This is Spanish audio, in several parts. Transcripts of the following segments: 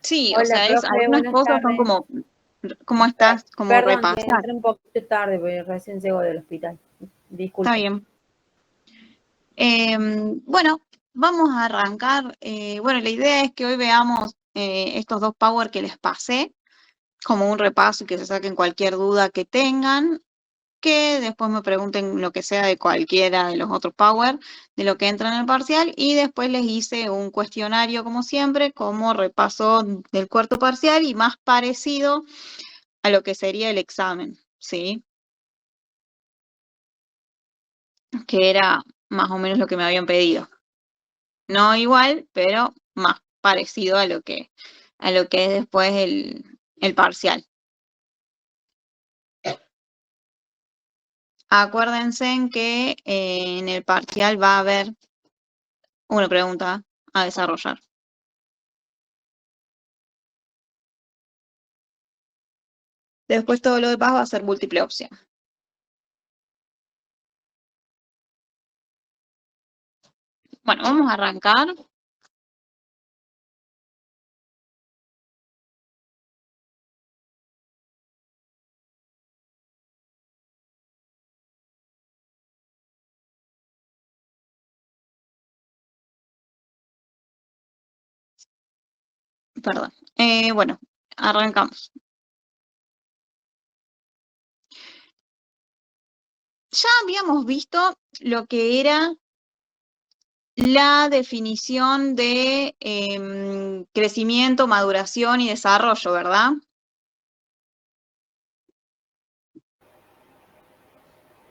Sí, o Hola, sea, profe, algunas buenas cosas son tardes. como, ¿cómo estás? Como Perdón, que repasar. entré un poquito tarde porque recién llego del hospital. Está Disculpe. bien. Bueno, vamos a arrancar. Bueno, la idea es que hoy veamos estos dos power que les pasé, como un repaso y que se saquen cualquier duda que tengan, que después me pregunten lo que sea de cualquiera de los otros power, de lo que entra en el parcial, y después les hice un cuestionario, como siempre, como repaso del cuarto parcial y más parecido a lo que sería el examen, ¿sí? Que era más o menos lo que me habían pedido. No igual, pero más parecido a lo que es después el parcial. Acuérdense en que en el parcial va a haber una pregunta a desarrollar. Después todo lo demás va a ser múltiple opción. Bueno, vamos a arrancar. Perdón. Bueno, arrancamos. Ya habíamos visto lo que era la definición de crecimiento, maduración y desarrollo, ¿verdad?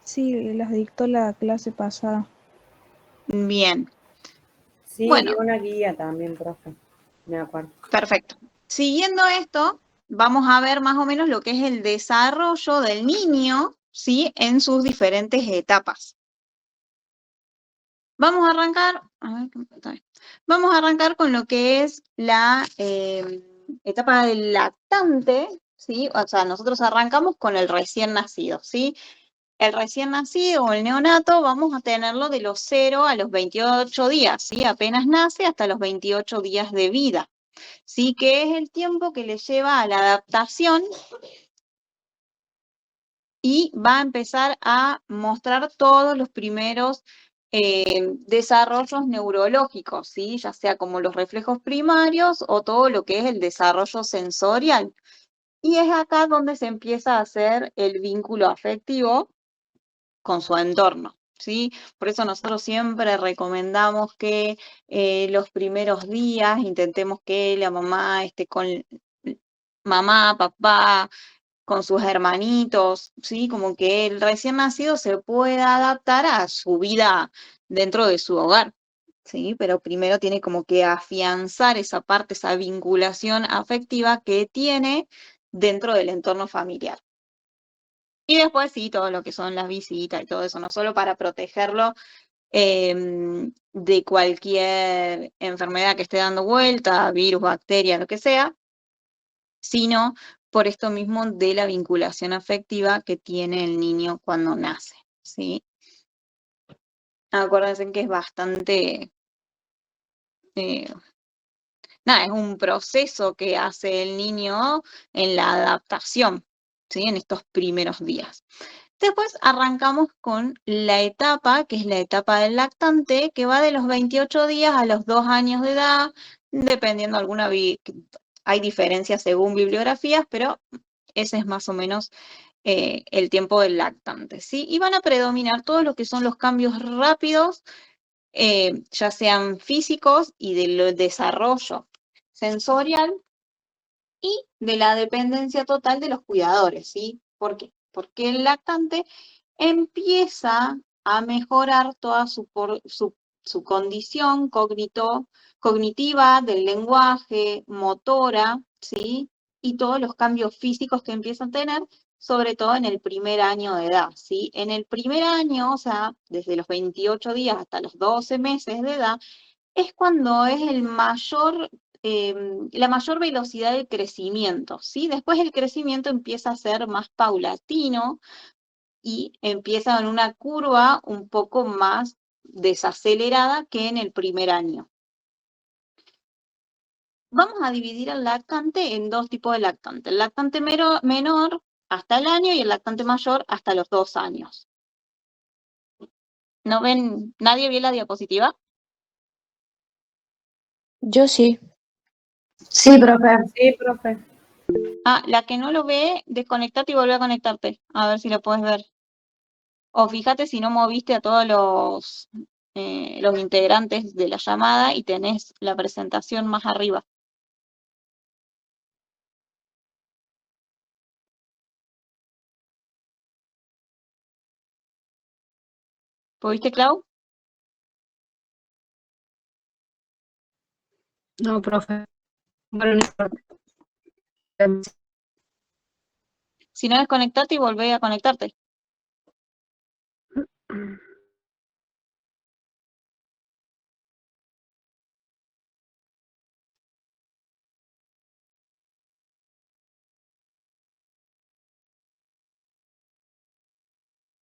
Sí, las dictó la clase pasada. Bien. Sí, Bueno, y una guía también, profe. Me acuerdo. perfecto. Siguiendo esto, vamos a ver más o menos lo que es el desarrollo del niño, ¿sí? En sus diferentes etapas. Vamos a arrancar, a ver, está bien. Vamos a arrancar con lo que es la etapa del lactante, ¿sí? O sea, nosotros arrancamos con el recién nacido, ¿sí? El recién nacido o el neonato vamos a tenerlo de los 0 a los 28 días, ¿sí? Apenas nace hasta los 28 días de vida, ¿sí? Que es el tiempo que le lleva a la adaptación y va a empezar a mostrar todos los primeros desarrollos neurológicos, ¿sí? Ya sea como los reflejos primarios o todo lo que es el desarrollo sensorial. Y es acá donde se empieza a hacer el vínculo afectivo con su entorno, ¿sí? Por eso nosotros siempre recomendamos que los primeros días intentemos que la mamá esté con mamá, papá, con sus hermanitos, ¿sí? Como que el recién nacido se pueda adaptar a su vida dentro de su hogar, ¿sí? Pero primero tiene como que afianzar esa parte, esa vinculación afectiva que tiene dentro del entorno familiar. Y después sí, todo lo que son las visitas y todo eso, no solo para protegerlo de cualquier enfermedad que esté dando vuelta, virus, bacteria, lo que sea, sino por esto mismo de la vinculación afectiva que tiene el niño cuando nace, ¿sí? Acuérdense que es bastante, eh, nada, es un proceso que hace el niño en la adaptación, ¿sí? En estos primeros días. Después arrancamos con la etapa, que es la etapa del lactante, que va de los 28 días a los 2 años de edad, dependiendo alguna, hay diferencias según bibliografías, pero ese es más o menos el tiempo del lactante, ¿sí? Y van a predominar todo lo que son los cambios rápidos, ya sean físicos y del desarrollo sensorial y de la dependencia total de los cuidadores, ¿sí? ¿Por qué? Porque el lactante empieza a mejorar toda su condición cognitiva del lenguaje, motora, ¿sí? Y todos los cambios físicos que empiezan a tener, sobre todo en el primer año de edad, ¿sí? En el primer año, o sea, desde los 28 días hasta los 12 meses de edad, es cuando es la mayor velocidad de crecimiento, ¿sí? Después el crecimiento empieza a ser más paulatino y empieza en una curva un poco más desacelerada que en el primer año. vamos a dividir al lactante en dos tipos de lactante. El lactante menor hasta el año y el lactante mayor hasta los 2 años. ¿No ven? ¿Nadie vio la diapositiva? Yo sí. Sí, profe. Sí, profe. Ah, la que no lo ve, desconectate y volvé a conectarte. A ver si lo puedes ver. O fíjate si no moviste a todos los integrantes de la llamada y tenés la presentación más arriba. ¿Pudiste, Clau? No, profe. Bueno, no importa. Si no, desconectate y volvé a conectarte.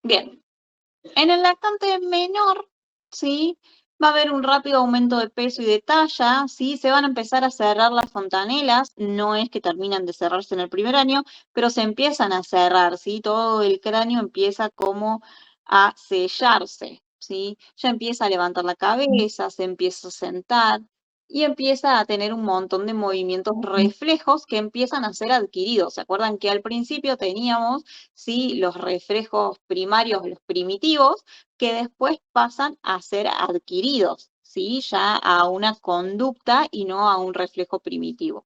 Bien. En el lactante menor, ¿sí? Va a haber un rápido aumento de peso y de talla, ¿sí? Se van a empezar a cerrar las fontanelas, no es que terminan de cerrarse en el primer año, pero se empiezan a cerrar, ¿sí? Todo el cráneo empieza como a sellarse, ¿sí? Ya empieza a levantar la cabeza, se empieza a sentar y empieza a tener un montón de movimientos reflejos que empiezan a ser adquiridos. ¿Se acuerdan que al principio teníamos, ¿sí?, los reflejos primarios, los primitivos, que después pasan a ser adquiridos, ¿sí?, ya a una conducta y no a un reflejo primitivo?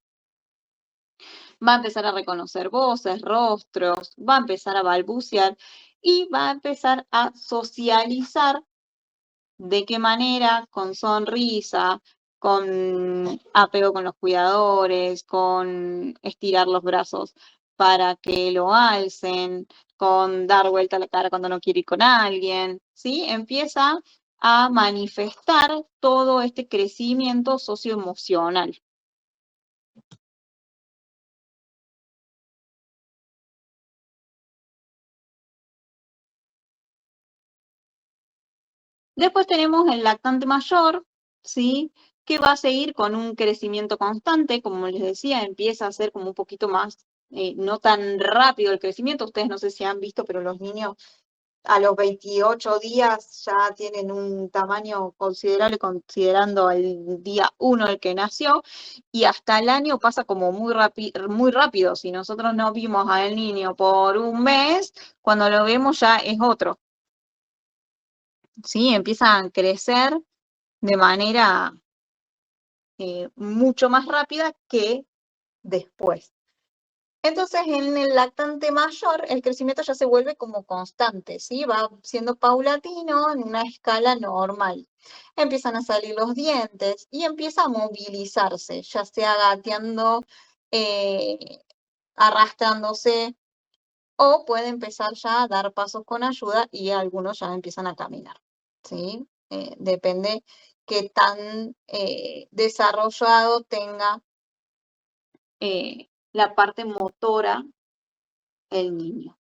Va a empezar a reconocer voces, rostros, va a empezar a balbucear y va a empezar a socializar. ¿De qué manera? Con sonrisa, con apego con los cuidadores, con estirar los brazos para que lo alcen, con dar vuelta la cara cuando no quiere ir con alguien, ¿sí? Empieza a manifestar todo este crecimiento socioemocional. Después tenemos el lactante mayor, ¿sí?, que va a seguir con un crecimiento constante, como les decía, empieza a ser como un poquito más, no tan rápido el crecimiento. Ustedes no sé si han visto, pero los niños a los 28 días ya tienen un tamaño considerable considerando el día 1 el que nació, y hasta el año pasa como muy rápido. Si nosotros no vimos al niño por un mes, cuando lo vemos ya es otro. ¿Sí? Empiezan a crecer de manera mucho más rápida que después. Entonces, en el lactante mayor, el crecimiento ya se vuelve como constante, ¿sí? Va siendo paulatino en una escala normal. Empiezan a salir los dientes y empieza a movilizarse, ya sea gateando, arrastrándose, o puede empezar ya a dar pasos con ayuda y algunos ya empiezan a caminar, ¿sí? Depende qué tan desarrollado tenga la parte motora el niño.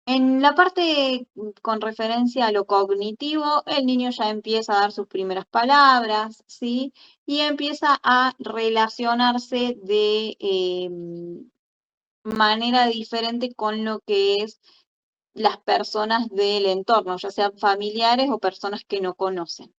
En la parte con referencia a lo cognitivo, el niño ya empieza a dar sus primeras palabras, ¿sí? Y empieza a relacionarse de manera diferente con lo que es las personas del entorno, ya sean familiares o personas que no conocen.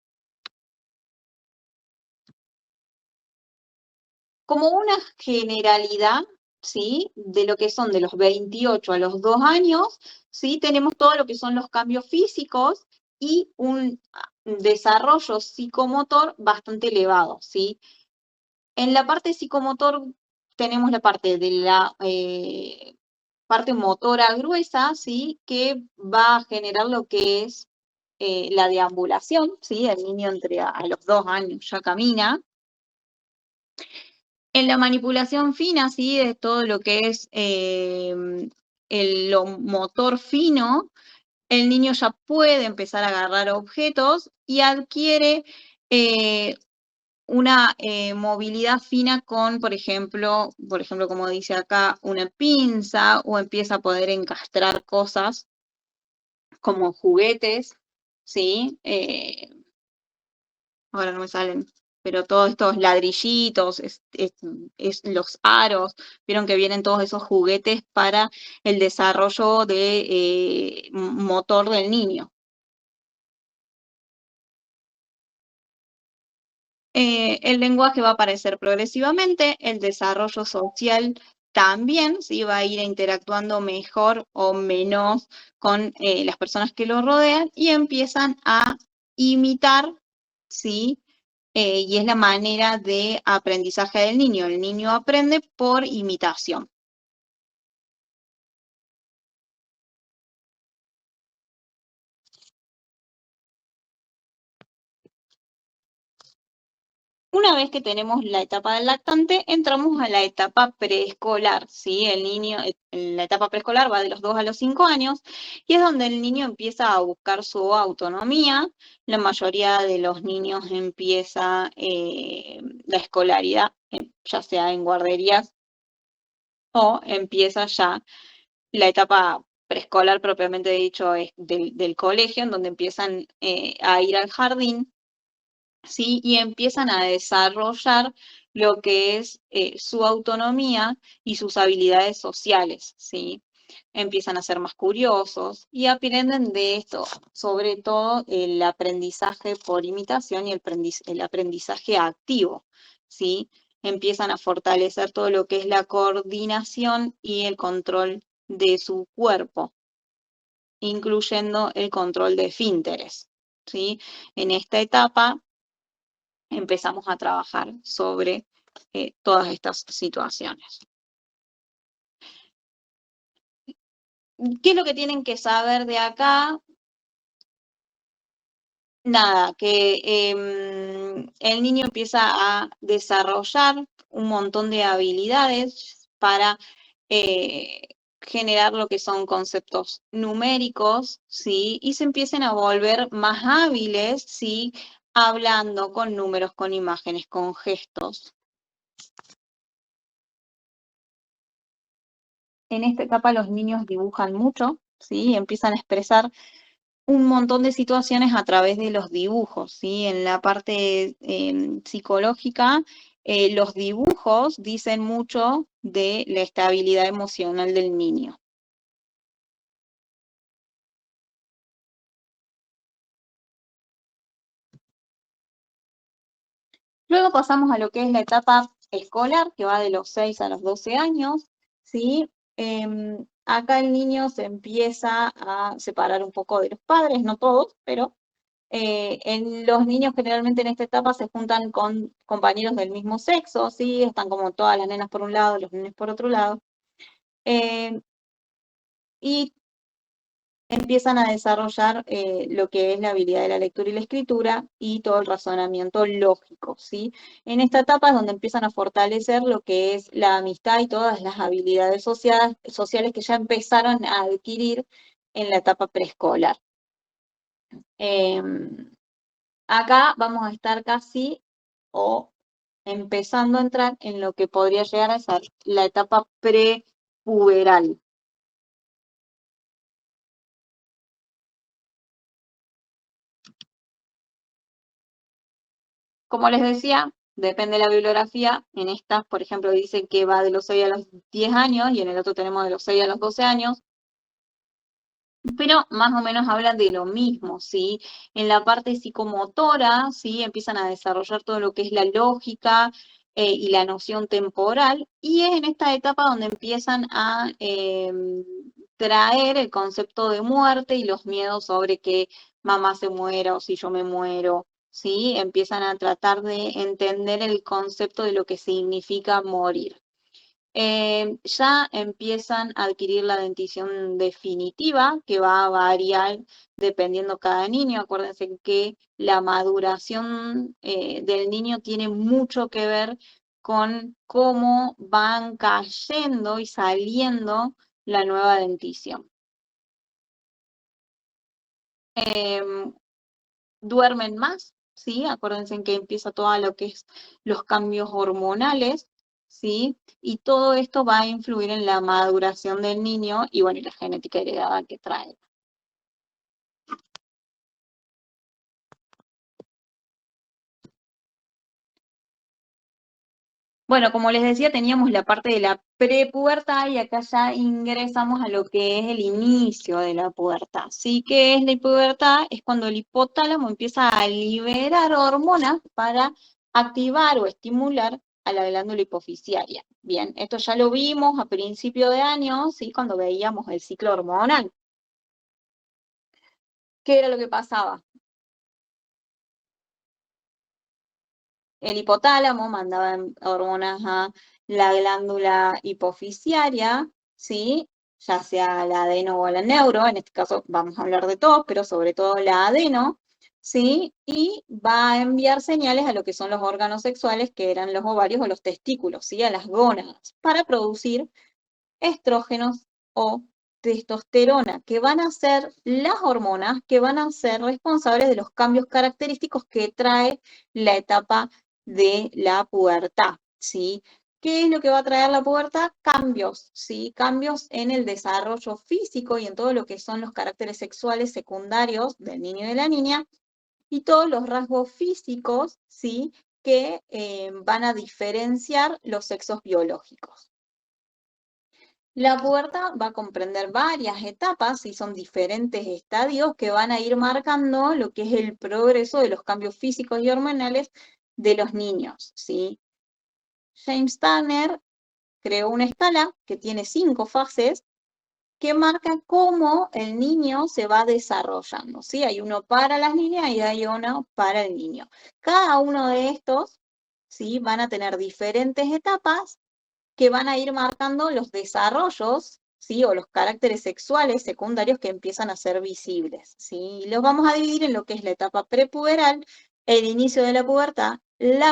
Como una generalidad, ¿sí?, de lo que son de los 28 a los 2 años, ¿sí?, tenemos todo lo que son los cambios físicos y un desarrollo psicomotor bastante elevado, ¿sí? En la parte psicomotor tenemos la parte de la parte motora gruesa, ¿sí?, que va a generar lo que es la deambulación, ¿sí? El niño a los 2 años ya camina. En la manipulación fina, ¿sí?, de todo lo que es lo motor fino, el niño ya puede empezar a agarrar objetos y adquiere una movilidad fina con, por ejemplo, como dice acá, una pinza, o empieza a poder encastrar cosas como juguetes, ¿sí? ahora no me salen, pero todos estos ladrillitos, los aros, vieron que vienen todos esos juguetes para el desarrollo de motor del niño. El lenguaje va a aparecer progresivamente, el desarrollo social también, ¿sí? Va a ir interactuando mejor o menos con las personas que lo rodean y empiezan a imitar, ¿sí? Y es la manera de aprendizaje del niño. El niño aprende por imitación. Una vez que tenemos la etapa del lactante, entramos a la etapa preescolar, ¿sí? El niño, la etapa preescolar va de los 2 a los 5 años y es donde el niño empieza a buscar su autonomía. La mayoría de los niños empieza la escolaridad, ya sea en guarderías o empieza ya la etapa preescolar propiamente dicho es del colegio, en donde empiezan a ir al jardín. ¿Sí? Y empiezan a desarrollar lo que es su autonomía y sus habilidades sociales, ¿sí? Empiezan a ser más curiosos y aprenden de esto, sobre todo el aprendizaje por imitación y el aprendizaje activo, ¿sí? Empiezan a fortalecer todo lo que es la coordinación y el control de su cuerpo, incluyendo el control de esfínteres, ¿sí? En esta etapa empezamos a trabajar sobre todas estas situaciones. ¿Qué es lo que tienen que saber de acá? Nada, que el niño empieza a desarrollar un montón de habilidades para generar lo que son conceptos numéricos, ¿sí? Y se empiecen a volver más hábiles, ¿sí? Hablando con números, con imágenes, con gestos. En esta etapa los niños dibujan mucho, ¿sí? Empiezan a expresar un montón de situaciones a través de los dibujos, ¿sí? En la parte psicológica, los dibujos dicen mucho de la estabilidad emocional del niño. Luego pasamos a lo que es la etapa escolar, que va de los 6 a los 12 años, ¿sí? Acá el niño se empieza a separar un poco de los padres, no todos, pero los niños generalmente en esta etapa se juntan con compañeros del mismo sexo, ¿sí? Están como todas las nenas por un lado, los nenes por otro lado. Y empiezan a desarrollar lo que es la habilidad de la lectura y la escritura y todo el razonamiento lógico, ¿sí? En esta etapa es donde empiezan a fortalecer lo que es la amistad y todas las habilidades sociales que ya empezaron a adquirir en la etapa preescolar. Acá vamos a estar casi o empezando a entrar en lo que podría llegar a ser la etapa prepuberal. Como les decía, depende de la bibliografía. En estas, por ejemplo, dicen que va de los 6 a los 10 años y en el otro tenemos de los 6 a los 12 años. Pero más o menos hablan de lo mismo, ¿sí? En la parte psicomotora, ¿sí? Empiezan a desarrollar todo lo que es la lógica y la noción temporal, y es en esta etapa donde empiezan a traer el concepto de muerte y los miedos sobre que mamá se muera o si yo me muero, ¿sí? Empiezan a tratar de entender el concepto de lo que significa morir. Ya empiezan a adquirir la dentición definitiva, que va a variar dependiendo cada niño. Acuérdense que la maduración del niño tiene mucho que ver con cómo van cayendo y saliendo la nueva dentición. Duermen más, ¿sí? Acuérdense que empieza todo lo que es los cambios hormonales, ¿sí? Y todo esto va a influir en la maduración del niño y, bueno, y la genética heredada que trae. Bueno, como les decía, teníamos la parte de la prepubertad y acá ya ingresamos a lo que es el inicio de la pubertad. ¿Sí? ¿Qué es la pubertad? Es cuando el hipotálamo empieza a liberar hormonas para activar o estimular a la glándula hipoficiaria. Bien, esto ya lo vimos a principio de año, ¿sí? Cuando veíamos el ciclo hormonal. ¿Qué era lo que pasaba? El hipotálamo mandaba hormonas a la glándula hipoficiaria, ¿sí? Ya sea la adeno o la neuro, en este caso vamos a hablar de todo, pero sobre todo la adeno, ¿sí? Y va a enviar señales a lo que son los órganos sexuales, que eran los ovarios o los testículos, ¿sí? A las gónadas, para producir estrógenos o testosterona, que van a ser las hormonas que van a ser responsables de los cambios característicos que trae la etapa de la pubertad, ¿sí? ¿Qué es lo que va a traer la pubertad? Cambios, ¿sí? Cambios en el desarrollo físico y en todo lo que son los caracteres sexuales secundarios del niño y de la niña, y todos los rasgos físicos, ¿sí? Que van a diferenciar los sexos biológicos. La pubertad va a comprender varias etapas y son diferentes estadios que van a ir marcando lo que es el progreso de los cambios físicos y hormonales de los niños, ¿sí? James Turner creó una escala que tiene 5 fases que marca cómo el niño se va desarrollando, ¿sí? Hay uno para las niñas y hay uno para el niño. Cada uno de estos, ¿sí? Van a tener diferentes etapas que van a ir marcando los desarrollos, ¿sí? O los caracteres sexuales secundarios que empiezan a ser visibles, ¿sí? Y los vamos a dividir en lo que es la etapa prepuberal, el inicio de la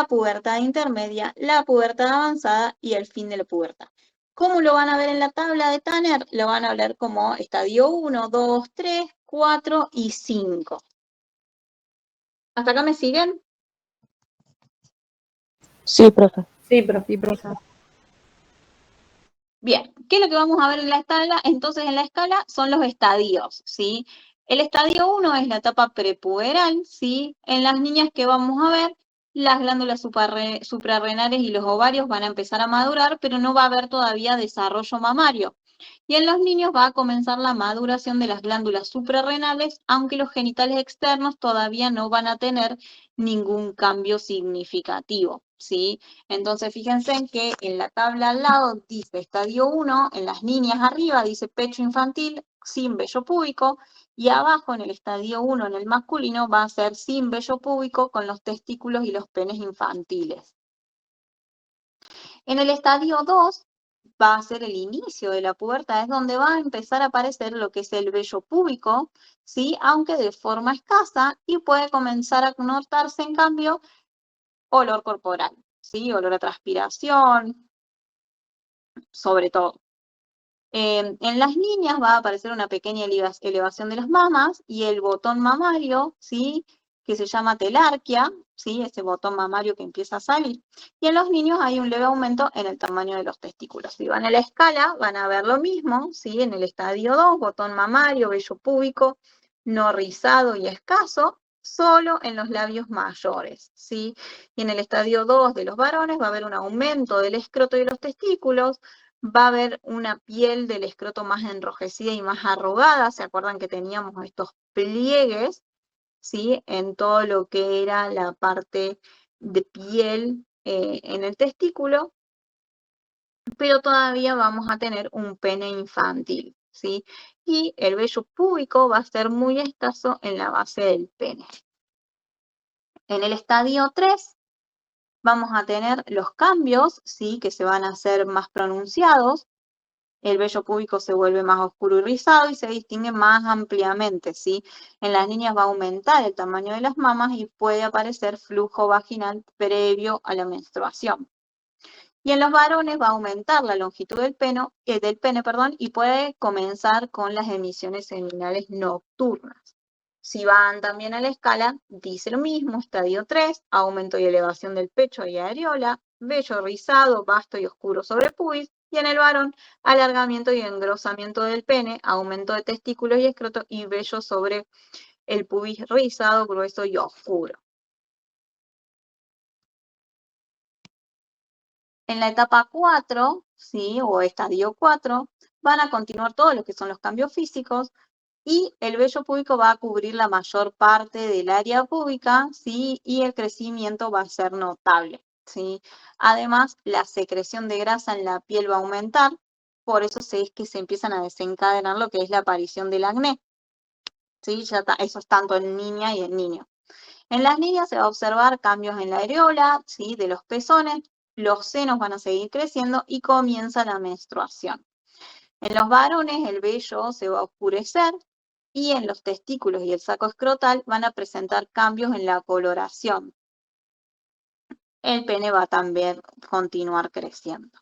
pubertad intermedia, la pubertad avanzada y el fin de la pubertad. ¿Cómo lo van a ver en la tabla de Tanner? Lo van a ver como estadio 1, 2, 3, 4 y 5. ¿Hasta acá me siguen? Sí, profe. Sí, profe. Sí, profe. Bien, ¿qué es lo que vamos a ver en la escala? Entonces, en la escala son los estadios, ¿sí? El estadio 1 es la etapa prepuberal, ¿sí? En las niñas que vamos a ver, las glándulas suprarrenales y los ovarios van a empezar a madurar, pero no va a haber todavía desarrollo mamario. Y en los niños va a comenzar la maduración de las glándulas suprarrenales, aunque los genitales externos todavía no van a tener ningún cambio significativo, ¿sí? Entonces, fíjense en que en la tabla al lado dice estadio 1, en las niñas arriba dice pecho infantil sin vello púbico, y abajo en el estadio 1, en el masculino, va a ser sin vello púbico con los testículos y los penes infantiles. En el estadio 2 va a ser el inicio de la pubertad, es donde va a empezar a aparecer lo que es el vello púbico, ¿sí? Aunque de forma escasa, y puede comenzar a notarse, en cambio, olor corporal, ¿sí? Olor a transpiración, sobre todo. En las niñas va a aparecer una pequeña elevación de las mamas y el botón mamario, ¿sí? Que se llama telarquia, ¿sí? Ese botón mamario que empieza a salir. Y en los niños hay un leve aumento en el tamaño de los testículos. Si van a la escala, van a ver lo mismo, ¿sí? En el estadio 2, botón mamario, vello púbico, no rizado y escaso, solo en los labios mayores, ¿sí? Y en el estadio 2 de los varones va a haber un aumento del escroto y de los testículos, va a haber una piel del escroto más enrojecida y más arrugada. ¿Se acuerdan que teníamos estos pliegues, ¿sí? En todo lo que era la parte de piel en el testículo, pero todavía vamos a tener un pene infantil, ¿sí? Y el vello púbico va a ser muy escaso en la base del pene. En el estadio 3 vamos a tener los cambios, ¿sí? Que se van a hacer más pronunciados. El vello púbico se vuelve más oscuro y rizado y se distingue más ampliamente, ¿sí? En las niñas va a aumentar el tamaño de las mamas y puede aparecer flujo vaginal previo a la menstruación. Y en los varones va a aumentar la longitud del pene, y puede comenzar con las emisiones seminales nocturnas. Si van también a la escala, dice lo mismo, estadio 3, aumento y elevación del pecho y areola, vello rizado, vasto y oscuro sobre pubis, y en el varón, alargamiento y engrosamiento del pene, aumento de testículos y escroto y vello sobre el pubis rizado, grueso y oscuro. En la etapa 4, ¿sí? O estadio 4, van a continuar todos los que son los cambios físicos y el vello púbico va a cubrir la mayor parte del área púbica, ¿sí? Y el crecimiento va a ser notable, ¿sí? Además, la secreción de grasa en la piel va a aumentar, por eso es que se empiezan a desencadenar lo que es la aparición del acné, ¿sí? Eso es tanto en niña y en niño. En las niñas se va a observar cambios en la areola, ¿sí? De los pezones, los senos van a seguir creciendo y comienza la menstruación. En los varones el vello se va a oscurecer y en los testículos y el saco escrotal van a presentar cambios en la coloración. El pene va a también continuar creciendo.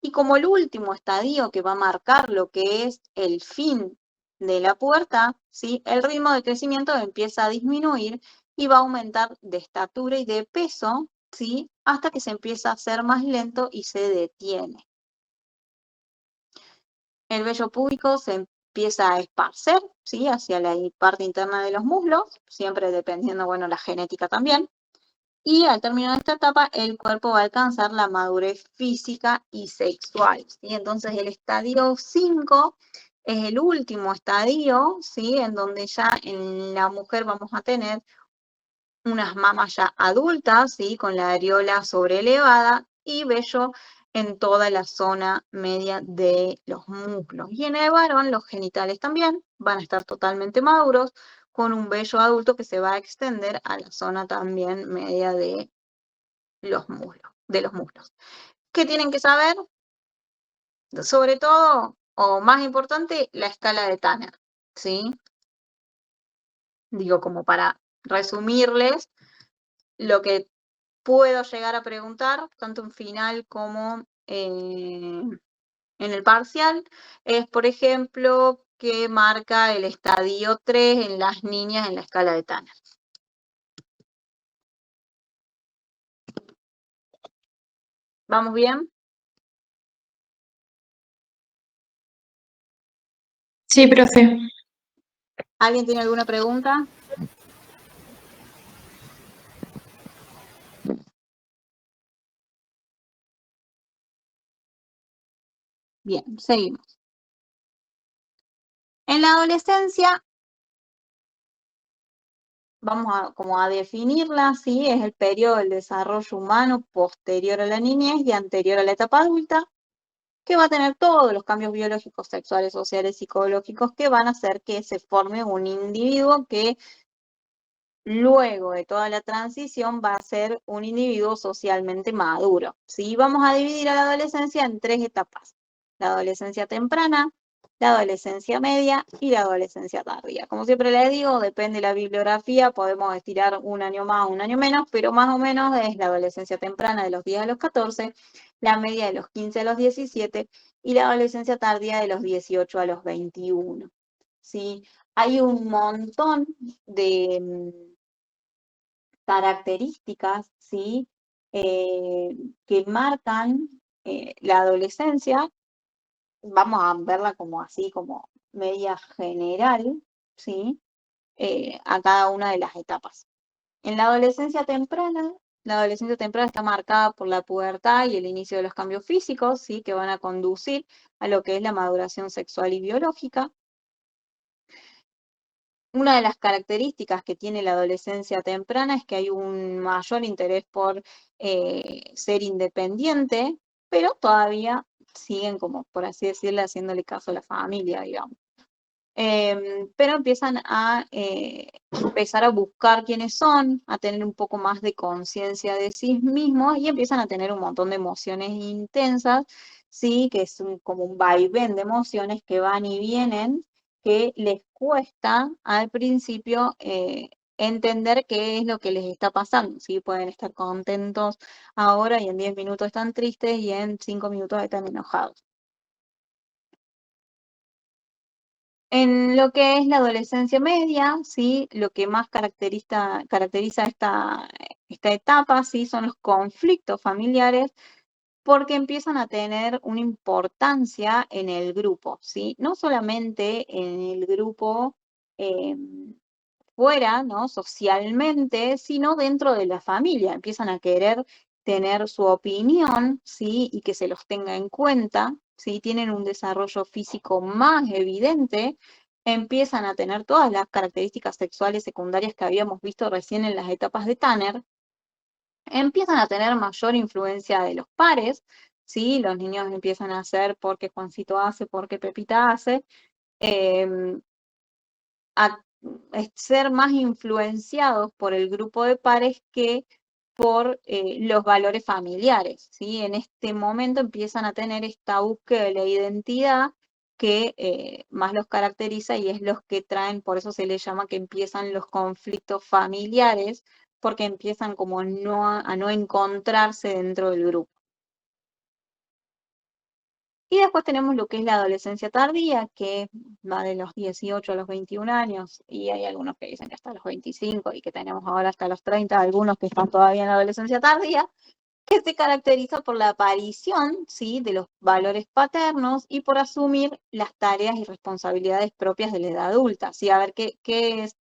Y como el último estadio que va a marcar lo que es el fin de la pubertad, ¿sí? El ritmo de crecimiento empieza a disminuir y va a aumentar de estatura y de peso, ¿sí? Hasta que se empieza a hacer más lento y se detiene. El vello púbico se empieza a esparcer, ¿sí? Hacia la parte interna de los muslos, siempre dependiendo, bueno, la genética también. Y al término de esta etapa, el cuerpo va a alcanzar la madurez física y sexual, ¿sí? Entonces, el estadio 5 es el último estadio, ¿sí? En donde ya en la mujer vamos a tener unas mamas ya adultas, ¿sí? Con la areola sobreelevada y vello en toda la zona media de los muslos. Y en el varón, los genitales también van a estar totalmente maduros, con un vello adulto que se va a extender a la zona también media de los muslos. ¿Qué tienen que saber? Sobre todo, o más importante, la escala de Tanner, ¿sí? Digo, como para resumirles lo que puedo llegar a preguntar, tanto en final como en el parcial, es, por ejemplo, qué marca el estadio 3 en las niñas en la escala de Tanner. ¿Vamos bien? Sí, profe. ¿Alguien tiene alguna pregunta? Bien, seguimos. En la adolescencia, vamos a definirla, ¿sí? Es el periodo del desarrollo humano posterior a la niñez y anterior a la etapa adulta, que va a tener todos los cambios biológicos, sexuales, sociales, psicológicos que van a hacer que se forme un individuo que luego de toda la transición va a ser un individuo socialmente maduro, ¿sí? Vamos a dividir a la adolescencia en 3 etapas: la adolescencia temprana, la adolescencia media y la adolescencia tardía. Como siempre les digo, depende de la bibliografía, podemos estirar un año más, un año menos, pero más o menos es la adolescencia temprana de los 10 a los 14, la media de los 15 a los 17 y la adolescencia tardía de los 18 a los 21, ¿sí? Hay un montón de características, ¿sí? Que marcan la adolescencia. Vamos a verla como así, como media general, ¿sí? A cada una de las etapas. En la adolescencia temprana está marcada por la pubertad y el inicio de los cambios físicos, ¿sí? Que van a conducir a lo que es la maduración sexual y biológica. Una de las características que tiene la adolescencia temprana es que hay un mayor interés por ser independiente, pero todavía siguen, como por así decirlo, haciéndole caso a la familia, digamos. Pero empiezan a empezar a buscar quiénes son, a tener un poco más de conciencia de sí mismos y empiezan a tener un montón de emociones intensas, ¿sí? Que es como un vaivén de emociones que van y vienen, que les cuesta al principio entender qué es lo que les está pasando, ¿sí? Pueden estar contentos ahora y en 10 minutos están tristes y en 5 minutos están enojados. En lo que es la adolescencia media, ¿sí? Lo que más caracteriza esta etapa, ¿sí? Son los conflictos familiares, porque empiezan a tener una importancia en el grupo, ¿sí? No solamente en el grupo fuera, ¿no? Socialmente, sino dentro de la familia. Empiezan a querer tener su opinión, ¿sí? Y que se los tenga en cuenta, ¿sí? Tienen un desarrollo físico más evidente, empiezan a tener todas las características sexuales secundarias que habíamos visto recién en las etapas de Tanner, empiezan a tener mayor influencia de los pares, ¿sí? Los niños empiezan a hacer porque Juancito hace, porque Pepita hace, a ser más influenciados por el grupo de pares que por los valores familiares, ¿sí? En este momento empiezan a tener esta búsqueda de la identidad que más los caracteriza y es los que traen, por eso se les llama que empiezan los conflictos familiares, porque empiezan como a no encontrarse dentro del grupo. Y después tenemos lo que es la adolescencia tardía, que va de los 18 a los 21 años, y hay algunos que dicen que hasta los 25, y que tenemos ahora hasta los 30, algunos que están todavía en la adolescencia tardía, que se caracteriza por la aparición, ¿sí? De los valores paternos y por asumir las tareas y responsabilidades propias de la edad adulta. ¿Sí? A ver,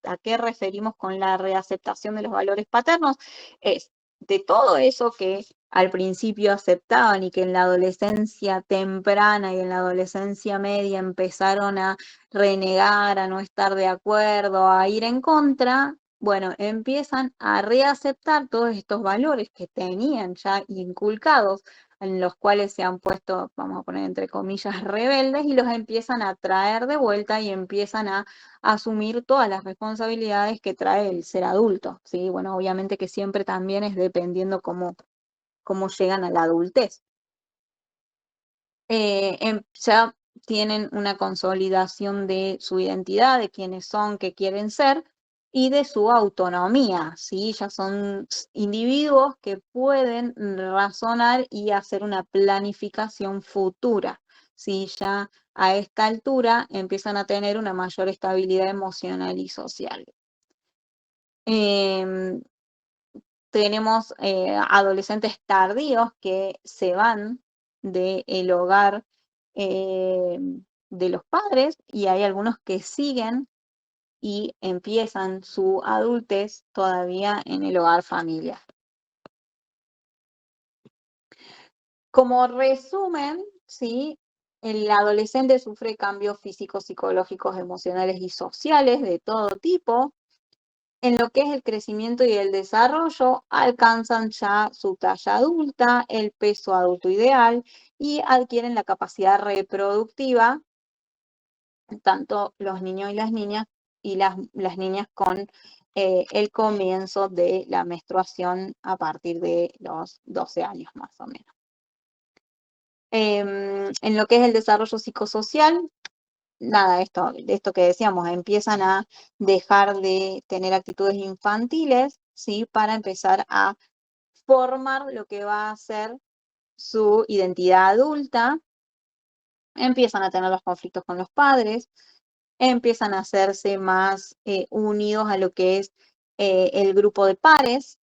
¿a qué referimos con la reaceptación de los valores paternos? Es de todo eso que al principio aceptaban y que en la adolescencia temprana y en la adolescencia media empezaron a renegar, a no estar de acuerdo, a ir en contra. Bueno, empiezan a reaceptar todos estos valores que tenían ya inculcados, en los cuales se han puesto, vamos a poner entre comillas, rebeldes, y los empiezan a traer de vuelta y empiezan a asumir todas las responsabilidades que trae el ser adulto, ¿sí? Bueno, obviamente que siempre también es dependiendo cómo llegan a la adultez. Ya tienen una consolidación de su identidad, de quiénes son, qué quieren ser, y de su autonomía, ¿sí? Ya son individuos que pueden razonar y hacer una planificación futura, ¿sí? Ya a esta altura empiezan a tener una mayor estabilidad emocional y social. Tenemos adolescentes tardíos que se van del hogar de los padres y hay algunos que siguen y empiezan su adultez todavía en el hogar familiar. Como resumen, ¿sí? El adolescente sufre cambios físicos, psicológicos, emocionales y sociales de todo tipo. En lo que es el crecimiento y el desarrollo, alcanzan ya su talla adulta, el peso adulto ideal y adquieren la capacidad reproductiva, tanto los niños y las niñas con el comienzo de la menstruación a partir de los 12 años más o menos. En lo que es el desarrollo psicosocial, nada, esto que decíamos, empiezan a dejar de tener actitudes infantiles, ¿sí? Para empezar a formar lo que va a ser su identidad adulta, empiezan a tener los conflictos con los padres, empiezan a hacerse más unidos a lo que es el grupo de pares,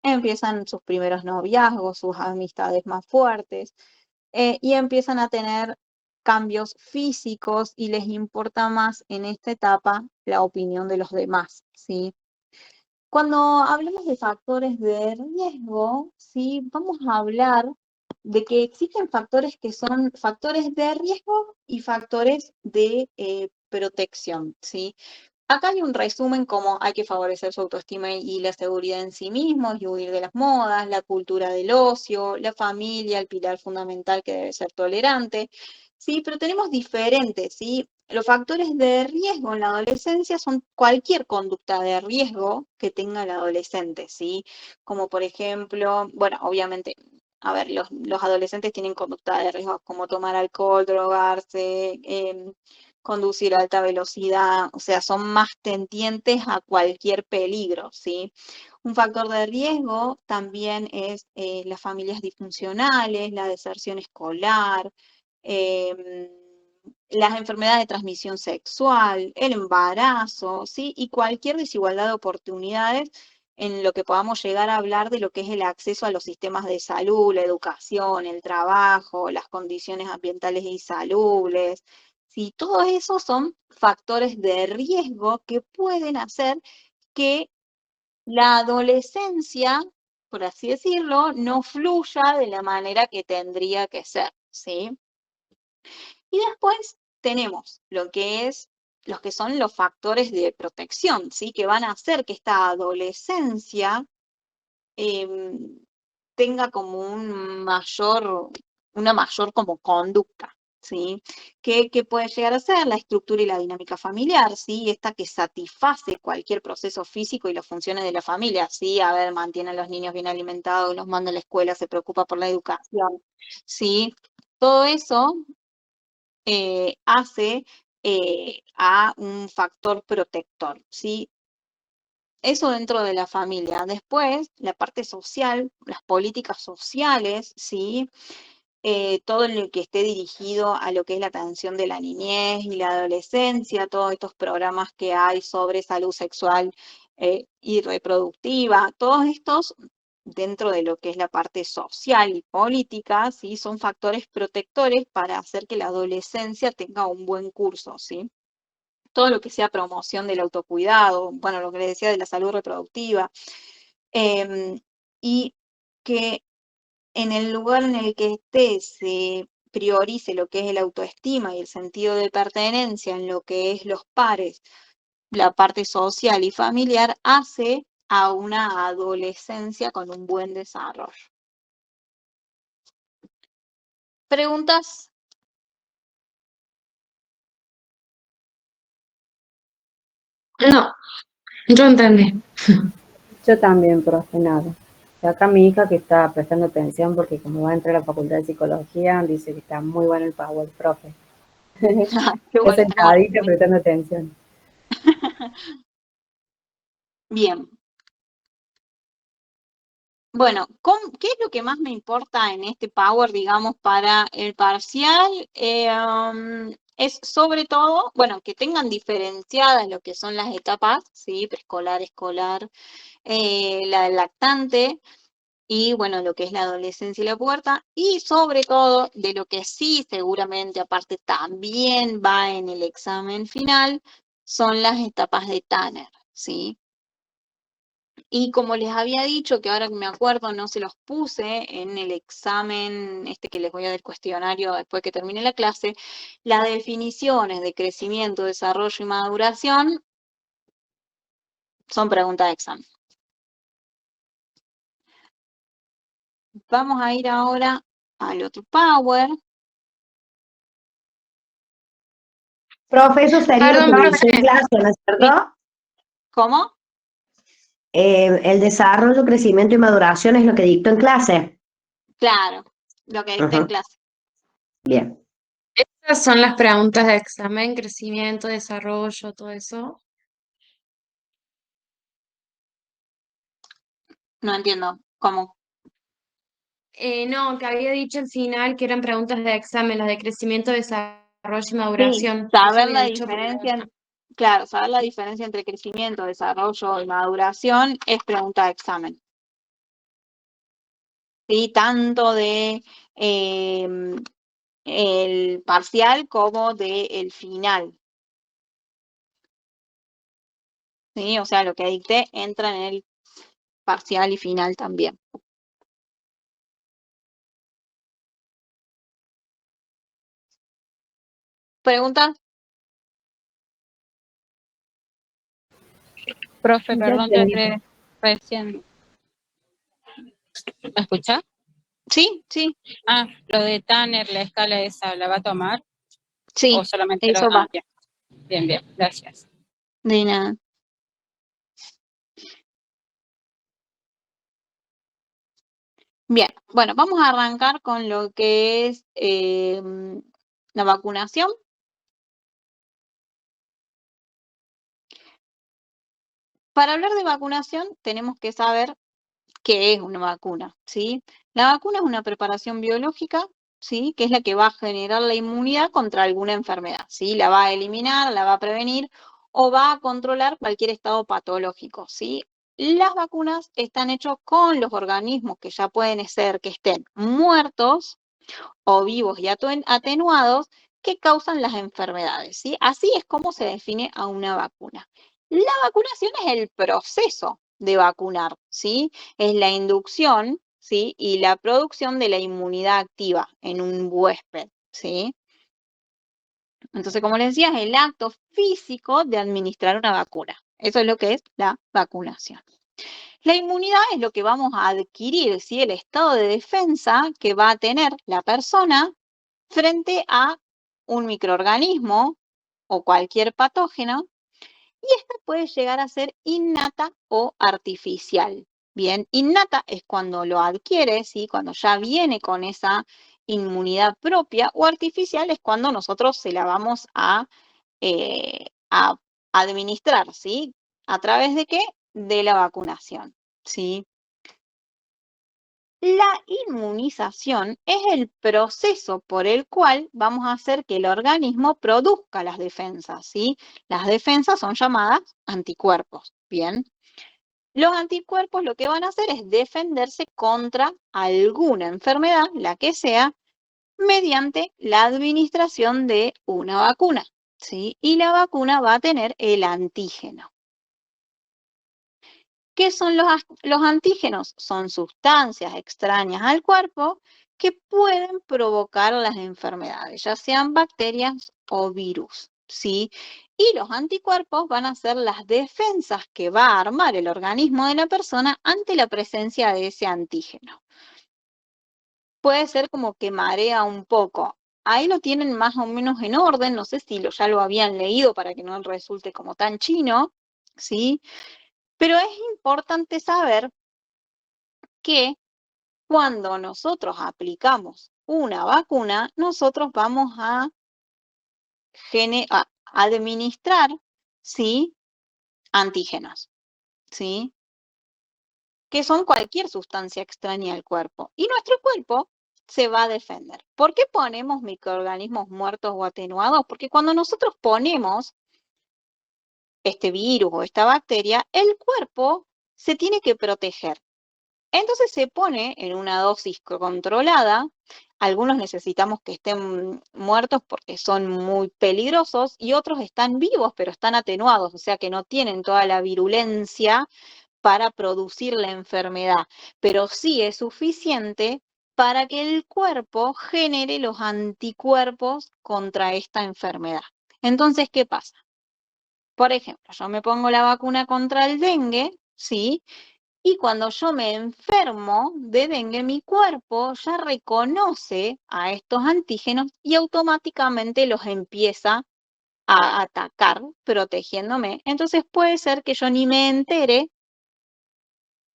empiezan sus primeros noviazgos, sus amistades más fuertes, y empiezan a tener cambios físicos y les importa más en esta etapa la opinión de los demás, ¿sí? Cuando hablamos de factores de riesgo, ¿sí? Vamos a hablar de que existen factores que son factores de riesgo y factores de protección, ¿sí? Acá hay un resumen como hay que favorecer su autoestima y la seguridad en sí mismos y huir de las modas, la cultura del ocio, la familia, el pilar fundamental que debe ser tolerante, ¿sí? Pero tenemos diferentes, ¿sí? Los factores de riesgo en la adolescencia son cualquier conducta de riesgo que tenga el adolescente, ¿sí? Como por ejemplo, bueno, obviamente, a ver, los adolescentes tienen conducta de riesgo como tomar alcohol, drogarse, conducir a alta velocidad, o sea, son más tendientes a cualquier peligro, ¿sí? Un factor de riesgo también es las familias disfuncionales, la deserción escolar, las enfermedades de transmisión sexual, el embarazo, ¿sí? Y cualquier desigualdad de oportunidades en lo que podamos llegar a hablar de lo que es el acceso a los sistemas de salud, la educación, el trabajo, las condiciones ambientales insalubres, ¿sí? Todos esos son factores de riesgo que pueden hacer que la adolescencia por así decirlo, no fluya de la manera que tendría que ser, ¿sí? Y después tenemos los que son los factores de protección, ¿sí? Que van a hacer que esta adolescencia tenga como una mayor como conducta, ¿sí? Que puede llegar a ser la estructura y la dinámica familiar, ¿sí? Esta que satisface cualquier proceso físico y las funciones de la familia, ¿sí? A ver, mantiene a los niños bien alimentados, los manda a la escuela, se preocupa por la educación, ¿sí? Todo eso hace a un factor protector, ¿sí? Eso dentro de la familia. Después, la parte social, las políticas sociales, ¿sí? Todo lo que esté dirigido a lo que es la atención de la niñez y la adolescencia, todos estos programas que hay sobre salud sexual y reproductiva, todos estos dentro de lo que es la parte social y política, ¿sí? Son factores protectores para hacer que la adolescencia tenga un buen curso, ¿sí? Todo lo que sea promoción del autocuidado, bueno, lo que les decía de la salud reproductiva, y que en el lugar en el que esté se priorice lo que es el autoestima y el sentido de pertenencia en lo que es los pares, la parte social y familiar, hace a una adolescencia con un buen desarrollo. ¿Preguntas? No, yo entendí. Yo también, profe, nada. Y acá mi hija que está prestando atención porque como va a entrar a la facultad de psicología, dice que está muy bueno el power, profe. Qué Está bueno. sentadita prestando atención. Bien. Bueno, ¿qué es lo que más me importa en este Power, digamos, para el parcial? Es sobre todo, bueno, que tengan diferenciadas lo que son las etapas, ¿sí? Preescolar, escolar, la del lactante y, bueno, lo que es la adolescencia y la pubertad. Y sobre todo, de lo que sí seguramente, aparte, también va en el examen final, son las etapas de Tanner, ¿sí? Y como les había dicho, que ahora que me acuerdo no se los puse en el examen que les voy a dar el cuestionario después que termine la clase, las definiciones de crecimiento, desarrollo y maduración son preguntas de examen. Vamos a ir ahora al otro Power. Profe, eso sería Perdón, lo que profe. dice en clase, ¿no es cierto? ¿Cómo? El desarrollo, crecimiento y maduración es lo que dictó en clase. Claro, lo que dicta en Ujú, clase. bien. Estas son las preguntas de examen, crecimiento, desarrollo, todo eso. No entiendo cómo. No, que había dicho al final que eran preguntas de examen, las de crecimiento, desarrollo y Sí, maduración. Eso saber había la dicho porque... diferencia, claro, saber la diferencia entre crecimiento, desarrollo y maduración es pregunta de examen. ¿Sí? Tanto de el parcial como del final. ¿Sí? O sea, lo que dicté entra en el parcial y final también. ¿Preguntas? Profe, Ya perdón, yo entendí. entré recién. ¿Me escucha? Sí, sí, Ah, lo de Tanner, la escala esa, ¿la va a tomar? sí, ¿O solamente lo...? eso Ah, va. bien, bien, bien, gracias. De nada. Bien, bueno, vamos a arrancar con lo que es la vacunación. Para hablar de vacunación tenemos que saber qué es una vacuna, ¿sí? La vacuna es una preparación biológica, ¿sí? Que es la que va a generar la inmunidad contra alguna enfermedad, ¿sí? La va a eliminar, la va a prevenir o va a controlar cualquier estado patológico, ¿sí? Las vacunas están hechas con los organismos que ya pueden ser que estén muertos o vivos y atenuados que causan las enfermedades, ¿sí? Así es como se define a una vacuna. La vacunación es el proceso de vacunar, ¿sí? Es la inducción, ¿sí? Y la producción de la inmunidad activa en un huésped, ¿sí? Entonces, como les decía, es el acto físico de administrar una vacuna. Eso es lo que es la vacunación. La inmunidad es lo que vamos a adquirir, ¿sí? El estado de defensa que va a tener la persona frente a un microorganismo o cualquier patógeno, y esta puede llegar a ser innata o artificial. Bien, innata es cuando lo adquiere, ¿sí? Cuando ya viene con esa inmunidad propia, o artificial es cuando nosotros se la vamos a administrar, ¿sí? ¿A través de qué? De la vacunación, ¿sí? La inmunización es el proceso por el cual vamos a hacer que el organismo produzca las defensas, ¿sí? Las defensas son llamadas anticuerpos, ¿bien? Los anticuerpos lo que van a hacer es defenderse contra alguna enfermedad, la que sea, mediante la administración de una vacuna, ¿sí? Y la vacuna va a tener el antígeno. ¿Qué son los antígenos? Son sustancias extrañas al cuerpo que pueden provocar las enfermedades, ya sean bacterias o virus, ¿sí? Y los anticuerpos van a ser las defensas que va a armar el organismo de la persona ante la presencia de ese antígeno. Puede ser como que marea un poco. Ahí lo tienen más o menos en orden, no sé si ya lo habían leído para que no resulte como tan chino, ¿sí? Pero es importante saber que cuando nosotros aplicamos una vacuna, nosotros vamos a administrar, ¿sí? Antígenos, ¿sí? Que son cualquier sustancia extraña al cuerpo. Y nuestro cuerpo se va a defender. ¿Por qué ponemos microorganismos muertos o atenuados? Porque cuando nosotros ponemos este virus o esta bacteria, el cuerpo se tiene que proteger. Entonces se pone en una dosis controlada. Algunos necesitamos que estén muertos porque son muy peligrosos y otros están vivos pero están atenuados, o sea que no tienen toda la virulencia para producir la enfermedad, pero sí es suficiente para que el cuerpo genere los anticuerpos contra esta enfermedad. Entonces, ¿qué pasa? Por ejemplo, yo me pongo la vacuna contra el dengue, ¿sí? Y cuando yo me enfermo de dengue, mi cuerpo ya reconoce a estos antígenos y automáticamente los empieza a atacar, protegiéndome. Entonces puede ser que yo ni me entere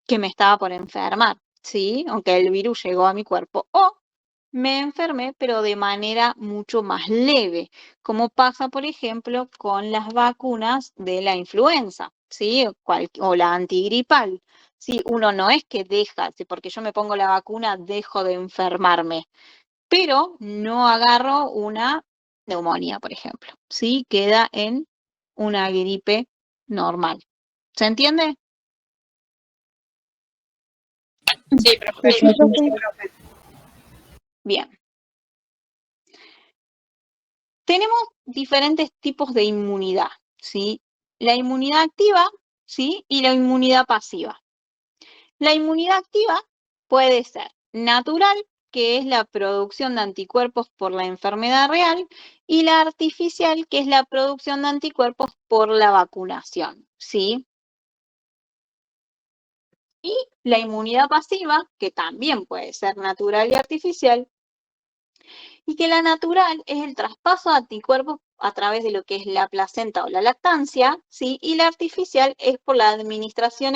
que me estaba por enfermar, ¿sí? Aunque el virus llegó a mi cuerpo. O me enfermé, pero de manera mucho más leve, como pasa, por ejemplo, con las vacunas de la influenza, ¿sí? O la antigripal, ¿sí? Uno no es que deja, ¿sí? Porque yo me pongo la vacuna, dejo de enfermarme, pero no agarro una neumonía, por ejemplo, ¿sí? Queda en una gripe normal. ¿Se entiende? Sí, profe. Sí, profe. Bien. Tenemos diferentes tipos de inmunidad, ¿sí? La inmunidad activa, ¿sí? Y la inmunidad pasiva. La inmunidad activa puede ser natural, que es la producción de anticuerpos por la enfermedad real, y la artificial, que es la producción de anticuerpos por la vacunación, ¿sí? Y la inmunidad pasiva, que también puede ser natural y artificial, y que la natural es el traspaso de anticuerpos a través de lo que es la placenta o la lactancia, ¿sí? Y la artificial es por la administración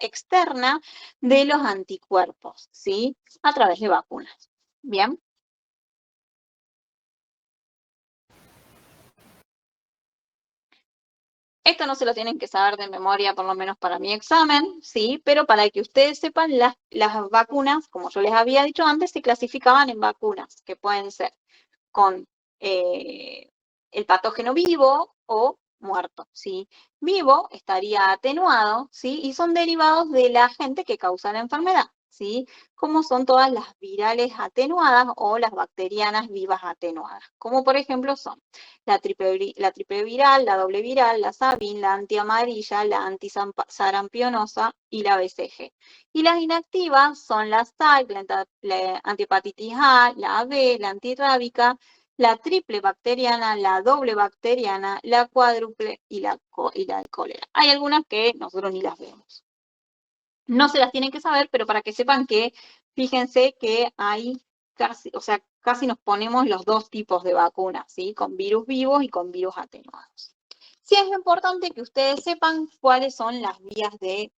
externa de los anticuerpos, ¿sí? A través de vacunas. ¿Bien? Esto no se lo tienen que saber de memoria, por lo menos para mi examen, ¿sí? Pero para que ustedes sepan, las vacunas, como yo les había dicho antes, se clasificaban en vacunas, que pueden ser con el patógeno vivo o muerto, ¿sí? Vivo estaría atenuado, ¿sí? Y son derivados del agente que causa la enfermedad. ¿sí? Como son todas las virales atenuadas o las bacterianas vivas atenuadas, como por ejemplo son la triple viral, la doble viral, la Sabin, la antiamarilla, la antisarampionosa y la BCG. Y las inactivas son la SALC, la antihepatitis A, la AB, la antirrábica, la triple bacteriana, la doble bacteriana, la cuádruple y la cólera. Hay algunas que nosotros ni las vemos. No se las tienen que saber, pero para que sepan que, fíjense que hay casi, o sea, casi nos ponemos los dos tipos de vacunas, ¿sí? Con virus vivos y con virus atenuados. Sí es importante que ustedes sepan cuáles son las vías de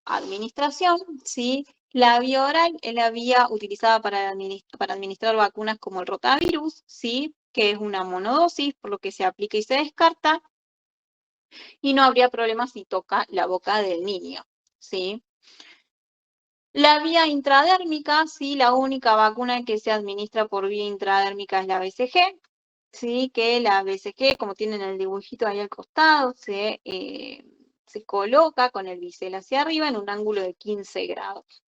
administración, ¿sí? La vía oral es la vía utilizada para administrar vacunas como el rotavirus, ¿sí? Que es una monodosis, por lo que se aplica y se descarta, y no habría problema si toca la boca del niño, ¿sí? La vía intradérmica, sí, la única vacuna que se administra por vía intradérmica es la BCG, sí, que la BCG, como tienen el dibujito ahí al costado, se coloca con el bisel hacia arriba en un ángulo de 15 grados.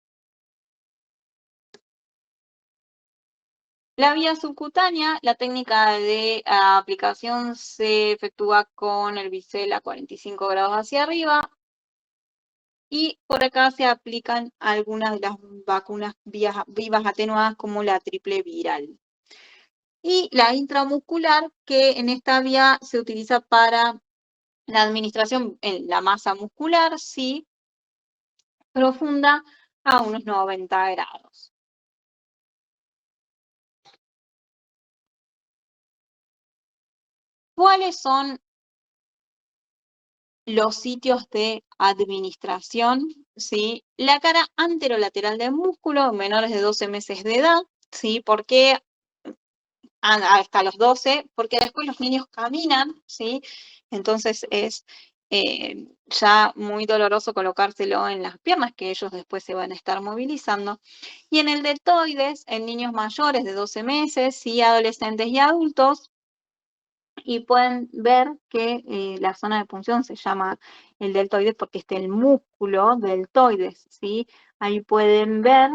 La vía subcutánea, la técnica de aplicación se efectúa con el bisel a 45 grados hacia arriba, y por acá se aplican algunas de las vacunas vivas atenuadas como la triple viral. Y la intramuscular, que en esta vía se utiliza para la administración en la masa muscular, sí, profunda a unos 90 grados. ¿Cuáles son los sitios de administración? ¿Sí? La cara anterolateral del músculo, menores de 12 meses de edad, ¿sí? ¿Por qué hasta los 12? Porque después los niños caminan, ¿sí? Entonces es ya muy doloroso colocárselo en las piernas, que ellos después se van a estar movilizando. Y en el deltoides, en niños mayores de 12 meses, ¿sí? Adolescentes y adultos, y pueden ver que la zona de punción se llama el deltoides porque está el músculo deltoides, ¿sí? Ahí pueden ver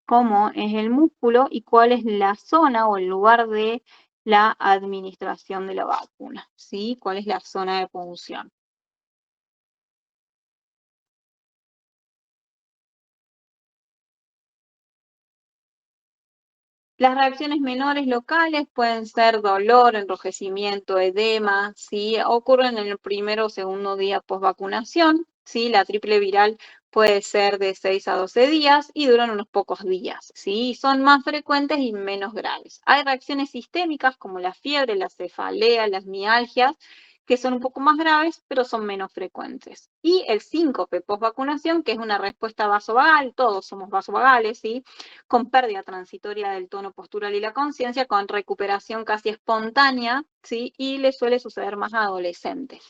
cómo es el músculo y cuál es la zona o el lugar de la administración de la vacuna, ¿sí? ¿Cuál es la zona de punción? Las reacciones menores locales pueden ser dolor, enrojecimiento, edema, ¿sí? Ocurren en el primero o segundo día post-vacunación, ¿sí? La triple viral puede ser de 6 a 12 días y duran unos pocos días, ¿sí? Son más frecuentes y menos graves. Hay reacciones sistémicas como la fiebre, la cefalea, las mialgias, que son un poco más graves, pero son menos frecuentes. Y el síncope post-vacunación, que es una respuesta vasovagal, todos somos vasovagales, ¿sí? Con pérdida transitoria del tono postural y la conciencia, con recuperación casi espontánea, ¿sí? Y le suele suceder más a adolescentes.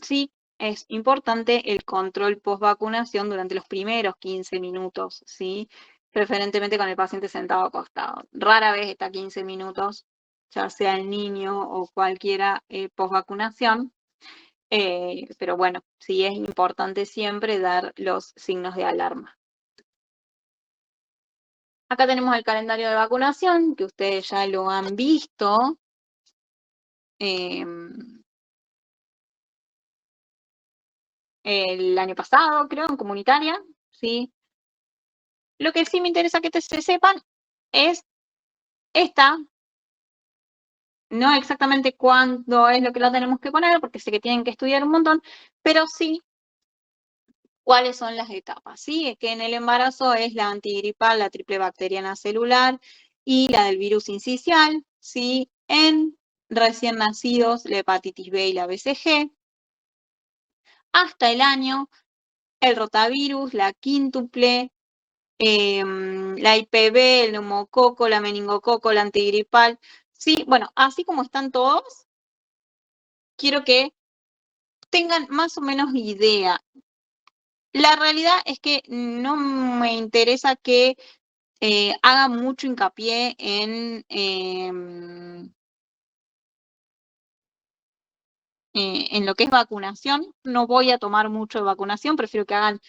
Sí, es importante el control post-vacunación durante los primeros 15 minutos, ¿sí? Preferentemente con el paciente sentado acostado. Rara vez está 15 minutos, ya sea el niño o cualquiera post-vacunación, pero bueno, sí es importante siempre dar los signos de alarma. Acá tenemos el calendario de vacunación, que ustedes ya lo han visto. El año pasado, creo, en comunitaria, ¿sí? Lo que sí me interesa que se sepan es esta, no exactamente cuándo es lo que la tenemos que poner, porque sé que tienen que estudiar un montón, pero sí cuáles son las etapas, ¿sí? Es que en el embarazo es la antigripal, la triple bacteriana celular y la del virus incisional, ¿sí? En recién nacidos, la hepatitis B y la BCG. Hasta el año, el rotavirus, la quíntuple, la IPV, el neumococo, la meningococo, la antigripal. Sí, bueno, así como están todos, quiero que tengan más o menos idea. La realidad es que no me interesa que haga mucho hincapié en en lo que es vacunación. No voy a tomar mucho de vacunación, prefiero que hagan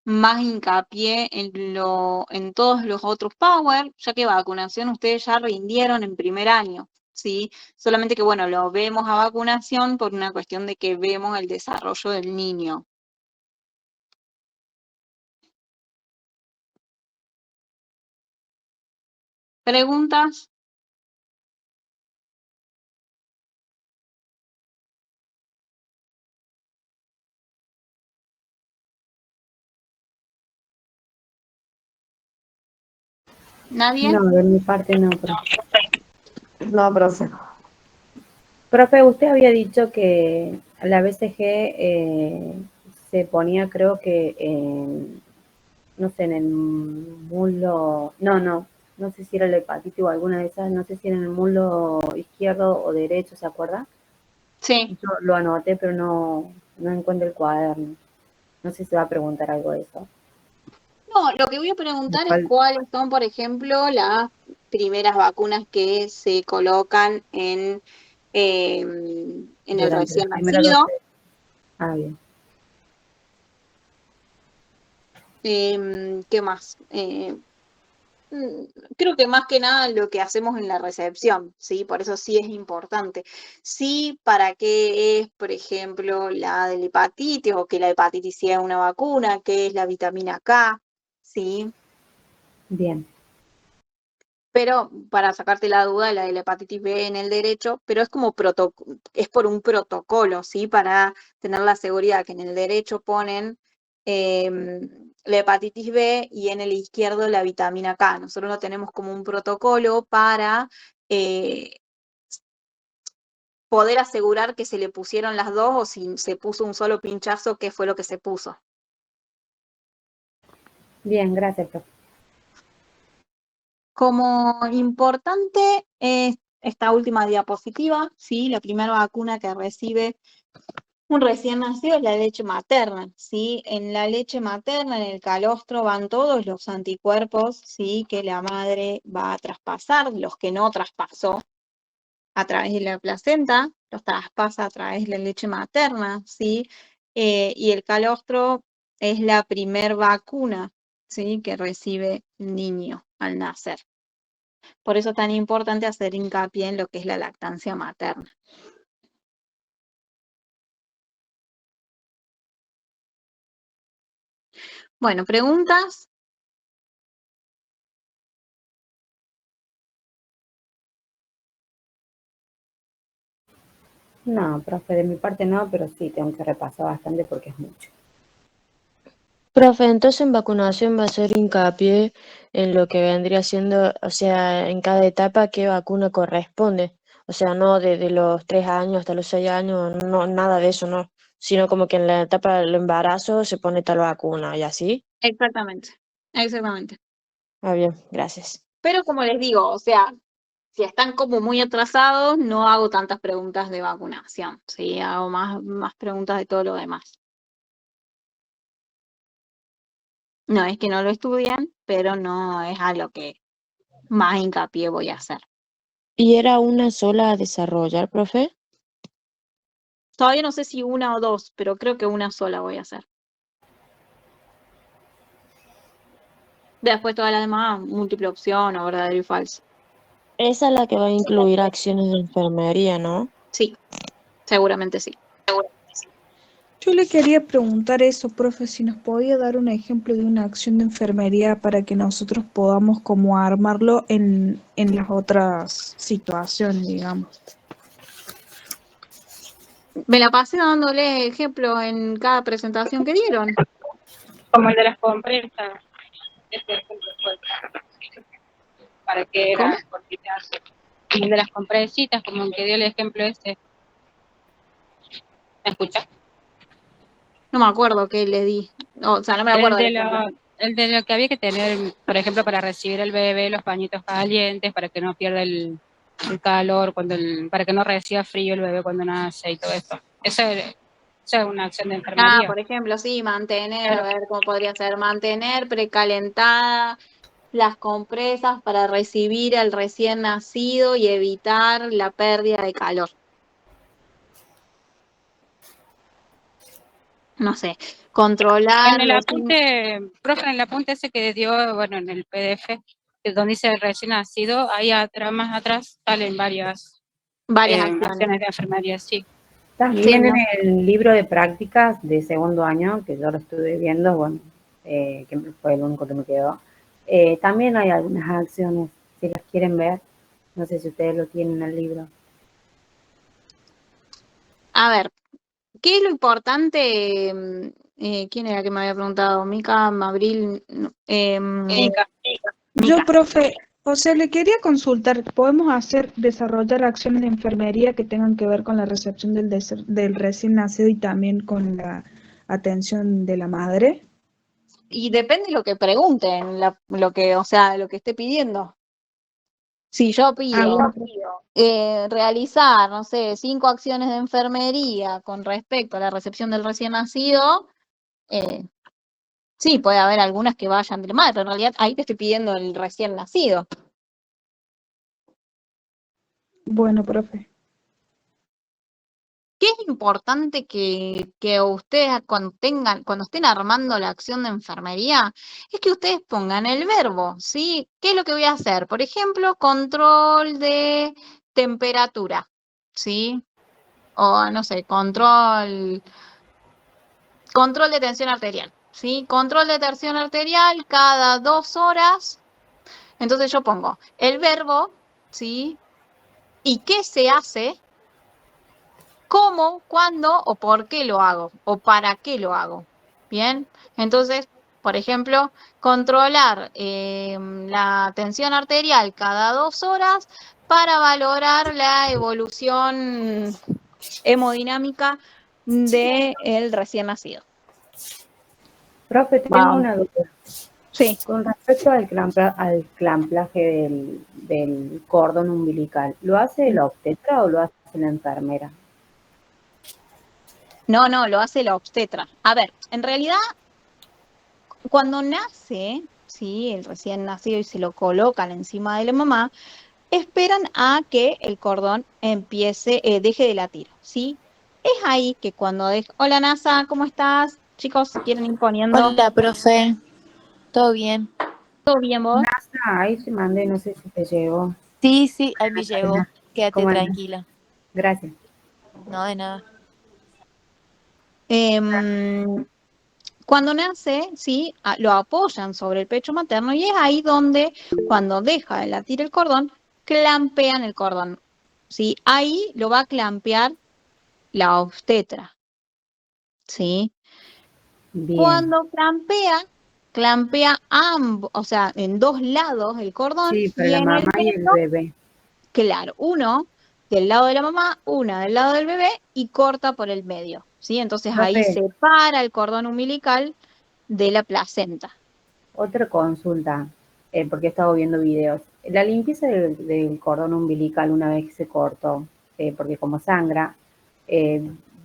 más hincapié en todos los otros power, ya que vacunación ustedes ya rindieron en primer año, ¿sí? Solamente que, bueno, lo vemos a vacunación por una cuestión de que vemos el desarrollo del niño. ¿Preguntas? ¿Nadie? No, de mi parte no, profe. No, profe. Profe, usted había dicho que la BCG se ponía, creo que, no sé, en el muslo, no sé si era la hepatitis o alguna de esas, no sé si era en el muslo izquierdo o derecho, ¿se acuerda? Sí. Yo lo anoté, pero no encuentro el cuaderno. No sé si va a preguntar algo de eso. No, lo que voy a preguntar es ¿Cuál? cuáles son, por ejemplo, las primeras vacunas que se colocan en el Durante las recién primeras nacido. 12. Ah, bien. ¿Qué más? Creo que más que nada lo que hacemos en la recepción, ¿sí? Por eso sí es importante. Sí, para qué es, por ejemplo, la de la hepatitis o que la hepatitis sea una vacuna, qué es la vitamina K, ¿sí? Bien. Pero para sacarte la duda, la de la hepatitis B en el derecho, pero es como es por un protocolo, ¿sí? Para tener la seguridad que en el derecho ponen la hepatitis B y en el izquierdo la vitamina K. Nosotros lo tenemos como un protocolo para eh, poder asegurar que se le pusieron las dos o si se puso un solo pinchazo, qué fue lo que se puso. Bien, gracias, profe. Como importante es esta última diapositiva, ¿sí? La primera vacuna que recibe un recién nacido es la leche materna, ¿sí? En la leche materna, en el calostro, van todos los anticuerpos, ¿sí? Que la madre va a traspasar, los que no traspasó a través de la placenta, los traspasa a través de la leche materna, ¿sí? Y el calostro es la primer vacuna, ¿sí? Que recibe el niño al nacer. Por eso es tan importante hacer hincapié en lo que es la lactancia materna. Bueno, ¿preguntas? No, profe, de mi parte no, pero sí tengo que repasar bastante porque es mucho. Profe, entonces en vacunación va a ser hincapié en lo que vendría siendo, o sea, en cada etapa qué vacuna corresponde. O sea, no desde los 3 años hasta los 6 años, no, nada de eso, no. Sino como que en la etapa del embarazo se pone tal vacuna y así. Exactamente, exactamente. Ah, bien, gracias. Pero como les digo, o sea, si están como muy atrasados, no hago tantas preguntas de vacunación, ¿sí? Hago más preguntas de todo lo demás. No es que no lo estudien, pero no es a lo que más hincapié voy a hacer. ¿Y era una sola a desarrollar, profe? Todavía no sé si una o dos, pero creo que una sola voy a hacer. Después todas las demás, múltiple opción o verdadero y falso. Esa es la que va a incluir acciones de enfermería, ¿no? Sí, seguramente sí. Yo le quería preguntar eso, profe, si nos podía dar un ejemplo de una acción de enfermería para que nosotros podamos como armarlo en las otras situaciones, digamos. Me la pasé dándole ejemplo en cada presentación que dieron. Como el de las compresas. Ese ejemplo fue para que ¿Cómo? era cortitas. Como el de las compresitas, como el que dio el ejemplo ese. ¿Me escuchas? No me acuerdo qué le di. O sea, no me acuerdo del ejemplo. El de lo que había que tener, por ejemplo, para recibir el bebé, los pañitos calientes, para que no pierda el calor, para que no reciba frío el bebé cuando nace y todo esto. Eso es una acción de enfermería. Por ejemplo, sí, mantener, Claro. a ver cómo podría ser, mantener precalentada las compresas para recibir al recién nacido y evitar la pérdida de calor. no sé, controlar En el los... apunte, profe, en el apunte ese que dio, bueno, en el PDF, donde dice recién nacido, ahí atrás, más atrás, salen varias varias acciones. acciones de enfermería, sí. También Sí, en ¿no? el libro de prácticas de segundo año, que yo lo estuve viendo, bueno, que fue el único que me quedó, también hay algunas acciones, si las quieren ver, no sé si ustedes lo tienen en el libro. A ver, ¿qué es lo importante? ¿Quién era que me había preguntado? Mica, Mabril, no, Mica. Yo, Mica. profe, o sea, le quería consultar, ¿podemos desarrollar acciones de enfermería que tengan que ver con la recepción del recién nacido y también con la atención de la madre? Y depende de lo que pregunten, lo que, o sea, lo que esté pidiendo. Si yo Ah, pido bueno, realizar, no sé, 5 acciones de enfermería con respecto a la recepción del recién nacido, sí, puede haber algunas que vayan de la madre, pero en realidad ahí te estoy pidiendo el recién nacido. bueno, profe. ¿Qué es importante que ustedes cuando estén armando la acción de enfermería? Es que ustedes pongan el verbo, ¿sí? ¿Qué es lo que voy a hacer? Por ejemplo, control de temperatura, ¿sí? O no sé, control de tensión arterial, ¿sí? Control de tensión arterial cada 2 horas. Entonces yo pongo el verbo, ¿sí? ¿Y qué se hace? ¿Cómo, cuándo o por qué lo hago? ¿O para qué lo hago? Bien, entonces, por ejemplo, controlar la tensión arterial cada 2 horas para valorar la evolución hemodinámica del recién nacido. Profe, tengo Wow. una duda. Sí. Con respecto al clamplaje del cordón umbilical, ¿lo hace el obstetra o lo hace la enfermera? No, lo hace la obstetra. A ver, en realidad, cuando nace, sí, el recién nacido y se lo colocan encima de la mamá, esperan a que el cordón deje de latir, ¿sí? Es ahí que cuando deja... Hola, NASA, ¿cómo estás? Chicos, ¿quieren ir poniendo? Hola, profe. ¿Todo bien? ¿Todo bien vos? Ahí te mandé, no sé si te llegó. Sí, sí, ahí me llegó. Quédate ¿Cómo andas? tranquila. Gracias. No, de nada. Cuando nace, sí, lo apoyan sobre el pecho materno y es ahí donde, cuando deja de latir el cordón, clampean el cordón, ¿sí? Ahí lo va a clampear la obstetra, ¿sí? Bien. Cuando clampea ambos, o sea, en 2 lados el cordón Sí, para y la en el mamá y el medio, bebé. claro, uno del lado de la mamá, una del lado del bebé y corta por el medio, ¿sí? Entonces ahí Profe, separa el cordón umbilical de la placenta. otra consulta, porque he estado viendo videos. La limpieza del cordón umbilical una vez que se cortó, porque como sangra,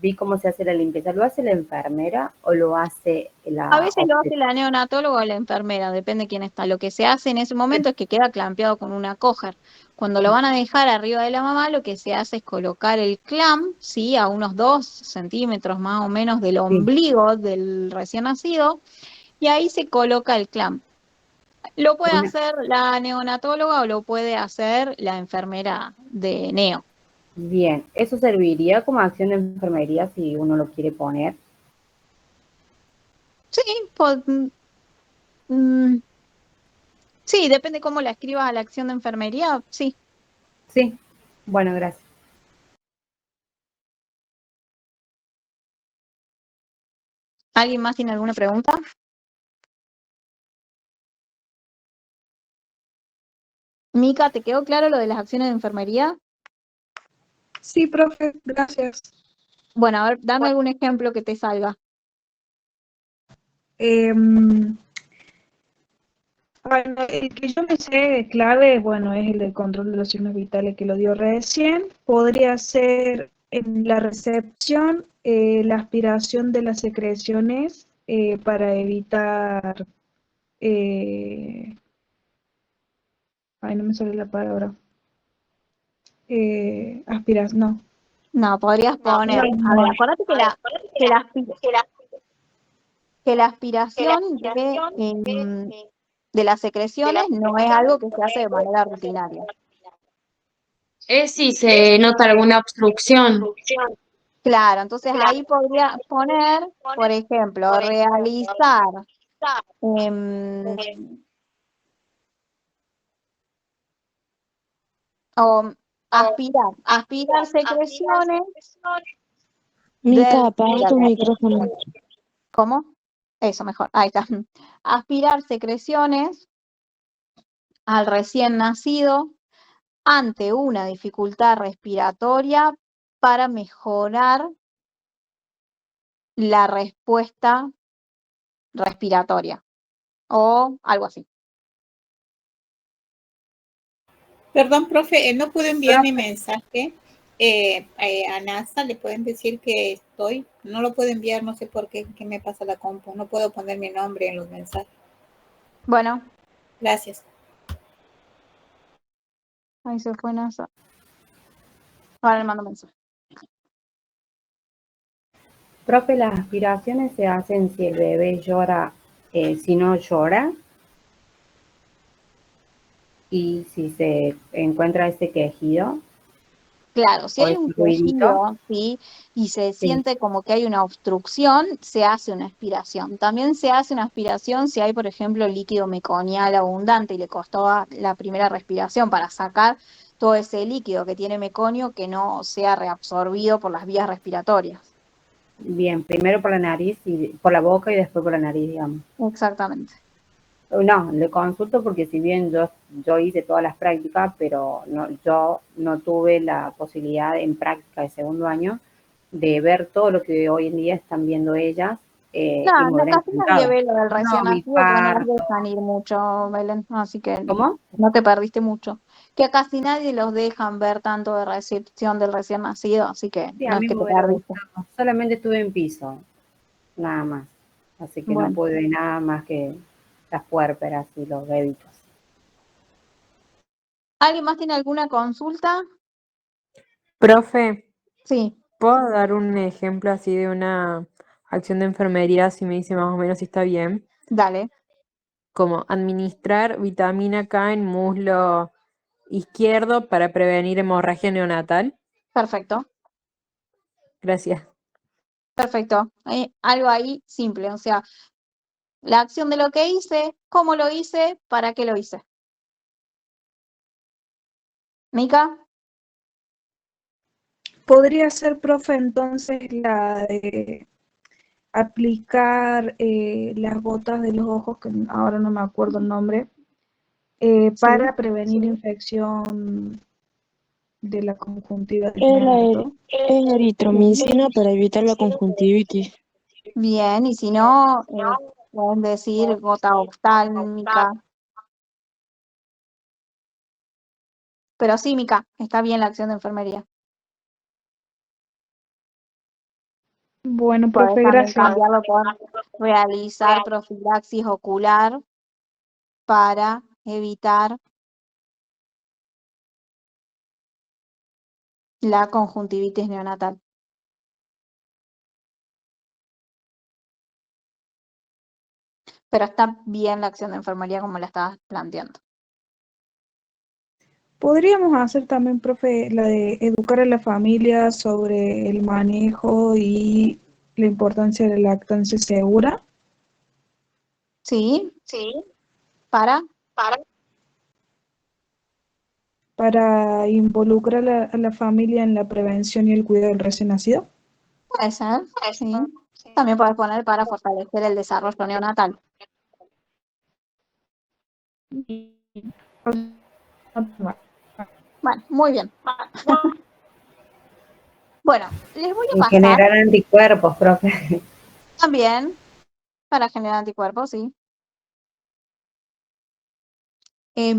vi cómo se hace la limpieza. ¿Lo hace la enfermera o lo hace A la veces lo hace obstetra? la neonatóloga o la enfermera, depende de quién está. Lo que se hace en ese momento es que queda clampeado con una coger. Cuando lo van a dejar arriba de la mamá, lo que se hace es colocar el clamp, ¿sí? A unos 2 centímetros más o menos del Sí. ombligo del recién nacido, y ahí se coloca el clamp. Lo puede Una- hacer la neonatóloga o lo puede hacer la enfermera de neo. Bien, ¿eso serviría como acción de enfermería si uno lo quiere poner? Sí, mm, sí, depende cómo la escribas a la acción de enfermería, sí. Sí. Bueno, gracias. ¿Alguien más tiene alguna pregunta? Mica, ¿te quedó claro lo de las acciones de enfermería? Sí, profe, gracias. Bueno, a ver, dame algún ejemplo que te salga. Bueno, el que yo me sé clave, bueno, es el del control de los signos vitales que lo dio recién. Podría ser en la recepción, la aspiración de las secreciones para evitar, ay, no me sale la palabra. No. No, podrías poner, a ver, acuérdate que que la aspiración de las secreciones no es algo que se hace de manera rutinaria. Es si se nota alguna obstrucción. Claro, entonces ahí podría poner, por ejemplo, realizar o aspirar secreciones Mica, del... apaga tu micrófono. ¿Cómo? Eso, mejor. Ahí está. Aspirar secreciones al recién nacido ante una dificultad respiratoria para mejorar la respuesta respiratoria o algo así. Perdón, profe, no puedo enviar mi mensaje a NASA, le pueden decir que estoy, no lo puedo enviar, no sé por qué me pasa la compu, no puedo poner mi nombre en los mensajes. Bueno. Gracias. Ahí se fue NASA. Ahora le mando mensaje. Profe, las aspiraciones se hacen si el bebé llora, si no llora, y si se encuentra ese quejido. Claro, si o hay ese un ruidito. quejido, ¿sí? Y se siente como que hay una obstrucción, se hace una aspiración. También se hace una aspiración si hay, por ejemplo, líquido meconial abundante y le costó la primera respiración para sacar todo ese líquido que tiene meconio que no sea reabsorbido por las vías respiratorias. Bien, primero por la nariz, y por la boca y después por la nariz, digamos. Exactamente. No, le consulto porque si bien yo hice todas las prácticas, pero yo no tuve la posibilidad en práctica de segundo año de ver todo lo que hoy en día están viendo ellas. Y me No, hubiera casi nadie encantado. ve lo del recién No, mi nacido porque no los parto. dejan ir mucho, Belén, así que ¿Cómo? no te perdiste mucho. Que a casi nadie los dejan ver tanto de recepción del recién nacido, así que Sí, no a es mí que me te hubiera perdiste. gustado. Solamente estuve en piso, nada más. Así que no Bueno, pude ver nada más que las puérperas y los bebitos. ¿alguien más tiene alguna consulta? Profe, Sí, ¿puedo dar un ejemplo así de una acción de enfermería si me dice más o menos si está bien? dale, Como administrar vitamina K en muslo izquierdo para prevenir hemorragia neonatal. perfecto, Gracias. perfecto. Algo ahí simple, o sea, la acción de lo que hice, cómo lo hice, para qué lo hice. ¿Mica? Podría ser, profe, entonces la de aplicar las gotas de los ojos, que ahora no me acuerdo el nombre, para prevenir infección de la conjuntivitis neonatal. Es eritromicina para evitar la conjuntivitis. Bien, y si no, pueden decir gota oftálmica. Pero sí, Mica, está bien la acción de enfermería. Bueno, Podés profe, también gracias. cambiarlo por realizar profilaxis ocular para evitar la conjuntivitis neonatal. Pero está bien la acción de enfermería como la estabas planteando. Podríamos hacer también, profe, la de educar a la familia sobre el manejo y la importancia de la lactancia segura. ¿Sí? ¿Para? Para involucrar a la familia en la prevención y el cuidado del recién nacido. Puede ser, sí. También puedes poner para fortalecer el desarrollo neonatal. Bueno, muy bien. Bueno, les voy a Y pasar generar anticuerpos, profe. también para generar anticuerpos, sí. Les